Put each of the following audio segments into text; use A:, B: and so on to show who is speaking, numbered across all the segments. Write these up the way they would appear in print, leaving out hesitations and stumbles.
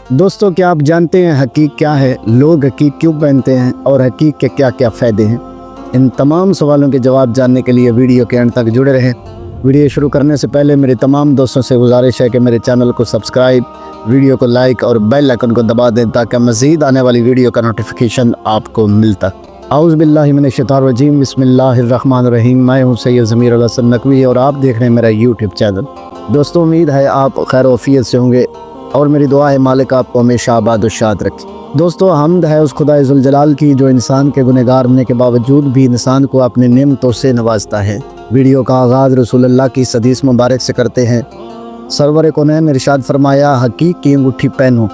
A: दोस्तों, क्या आप जानते हैं हकीक क्या है, लोग हकीक क्यों पहनते हैं और हकीक के क्या क्या फ़ायदे हैं? इन तमाम सवालों के जवाब जानने के लिए वीडियो के अंत तक जुड़े रहें। वीडियो शुरू करने से पहले मेरे तमाम दोस्तों से गुजारिश है कि मेरे चैनल को सब्सक्राइब, वीडियो को लाइक और बेल आइकन को दबा दें ताकि मज़ीद आने वाली वीडियो का नोटिफिकेशन आपको मिलता। आउज़ बिल्लाहि मिनश शैतानिर रजीम, बिस्मिल्लाहिर रहमानिर रहीम। मैं हूँ सैयद ज़मीर अल हसन नकवी और आप देख रहे हैं मेरा यूट्यूब चैनल। दोस्तों, उम्मीद है आप खैर वफ़ियत से होंगे और मेरी दुआ है मालिक आपको हमेशा आबाद और शाद रखे। दोस्तों, हम्द है उस खुदा ज़ुल जलाल की जो इंसान के गुनहगार होने के बावजूद भी इंसान को अपने नेमतों से नवाजता है। वीडियो का आगाज़ रसूलुल्लाह की हदीस मुबारक से करते हैं। सरवर कौनैन ने इरशाद फरमाया, हकीक की अंगूठी पहनो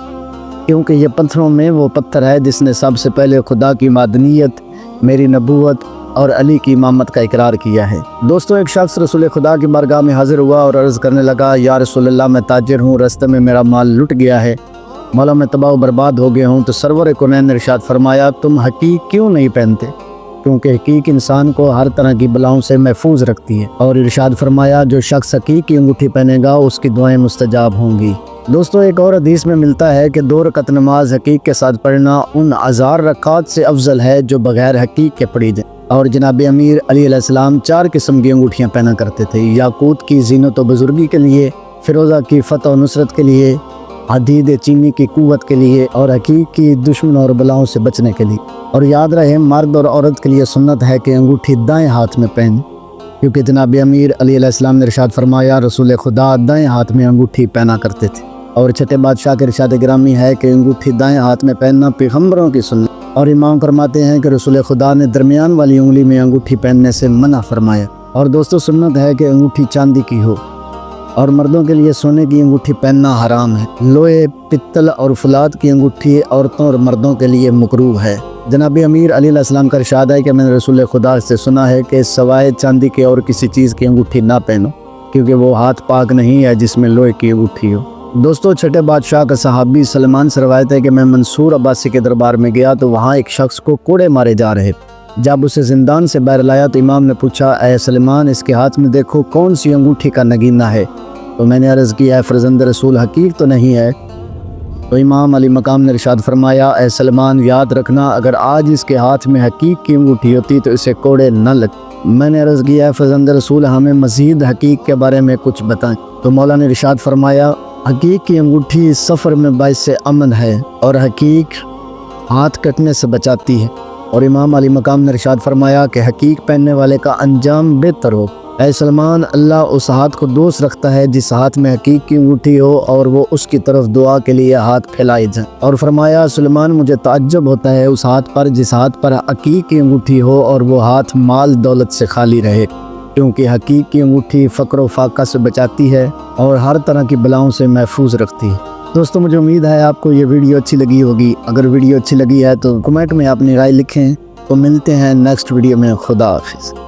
A: क्योंकि ये पत्थरों में वो पत्थर है जिसने सबसे पहले खुदा की मादनियत, मेरी नबूवत और अली की इमामत का इकरार किया है। दोस्तों, एक शख्स रसूल खुदा की बारगाह में हाजिर हुआ और अर्ज़ करने लगा, या रसूलल्लाह, मैं ताजिर हूँ, रास्ते में मेरा माल लुट गया है, मौला मैं तबाह बर्बाद हो गया हूँ। तो सरवर कौनैन ने इरशाद फरमाया, तुम हकीक क्यों नहीं पहनते? क्योंकि हकीक इंसान को हर तरह की बलाओं से महफूज रखती है। और इरशाद फरमाया, जो शख्स हकीक की अंगूठी पहनेगा उसकी दुआएं मुस्तजाब होंगी। दोस्तों, एक और हदीस में मिलता है कि 2 रकअत नमाज हकीक के साथ पढ़ना उन 1000 रकात से अफजल है जो बगैर हकीक के पढ़ी जाए। और जनाब अमीर अली अलैहिस्सलाम 4 किस्म की अंगूठियाँ पहना करते थे। याकूत की ज़ीनत व बुजुर्गी के लिए, फिरोज़ा की फ़तह व नुसरत के लिए, हदीद चीनी की कुव्वत के लिए और हकीक की दुश्मन और बलाओं से बचने के लिए। और याद रहे, मर्द और औरत के लिए सुन्नत है कि अंगूठी दाएं हाथ में पहने, क्योंकि जनाब अमीर अली अलैहिस्सलाम ने इरशाद फरमाया, रसूल खुदा दाएं हाथ में अंगूठी पहना करते थे। और छठे बादशाह के इरशाद गिरामी है कि अंगूठी दाएं हाथ में पहनना पैगंबरों की सुन्नत। और इमाम फरमाते हैं कि रसूल खुदा ने दरमियान वाली उंगली में अंगूठी पहनने से मना फरमाया। और दोस्तों, सुन्नत है कि अंगूठी चांदी की हो और मर्दों के लिए सोने की अंगूठी पहनना हराम है। लोहे, पित्तल और फुलाद की अंगूठी औरतों और मर्दों के लिए मकरूह है। जनाब अमीर अली अलैहिस्सलाम का इरशाद है कि मैंने रसूल खुदा से सुना है कि सवाए चांदी के और किसी चीज़ की अंगूठी ना पहनो, क्योंकि वो हाथ पाक नहीं है जिसमें लोहे की अंगूठी हो। दोस्तों, छठे बादशाह का सहाबी सलमान से रवायत है कि मैं मंसूर अब्बासी के दरबार में गया तो वहाँ एक शख्स को कोड़े मारे जा रहे। जब उसे जिंदान से बाहर लाया तो इमाम ने पूछा, ऐ सलमान, इसके हाथ में देखो कौन सी अंगूठी का नगीना है। तो मैंने अर्ज़ किया, फरजंद रसूल, हकीक तो नहीं है। तो इमाम अली मकाम ने इरशाद फरमाया, ऐ सलमान, याद रखना, अगर आज इसके हाथ में हकीक की अंगूठी होती तो इसे कोड़े न लग। मैंने अर्ज़ किया, फरजंद रसूल, हमें मज़ीद हकीक के बारे में कुछ बताएं। तो मौला ने इरशाद फरमाया, हकीक की अंगूठी सफ़र में बाइस से अमन है और हकीक हाथ कटने से बचाती है। और इमाम अली मकाम ने इरशाद फरमाया कि हकीक पहनने वाले का अंजाम बेहतर हो। ऐ सलमान, अल्लाह उस हाथ को दोस्त रखता है जिस हाथ में हकीक की अंगूठी हो और वो उसकी तरफ दुआ के लिए हाथ फैलाए जाए। और फरमाया, सलमान, मुझे ताज्जुब होता है उस हाथ पर जिस हाथ पर हकीक की अंगूठी हो और वो हाथ माल दौलत से खाली रहे, क्योंकि हकीक की अंगूठी फ़क्र व फाका से बचाती है और हर तरह की बलाओं से महफूज रखती है। दोस्तों, मुझे उम्मीद है आपको ये वीडियो अच्छी लगी होगी। अगर वीडियो अच्छी लगी है तो कमेंट में अपनी राय लिखें। तो मिलते हैं नेक्स्ट वीडियो में। खुदा हाफिज़।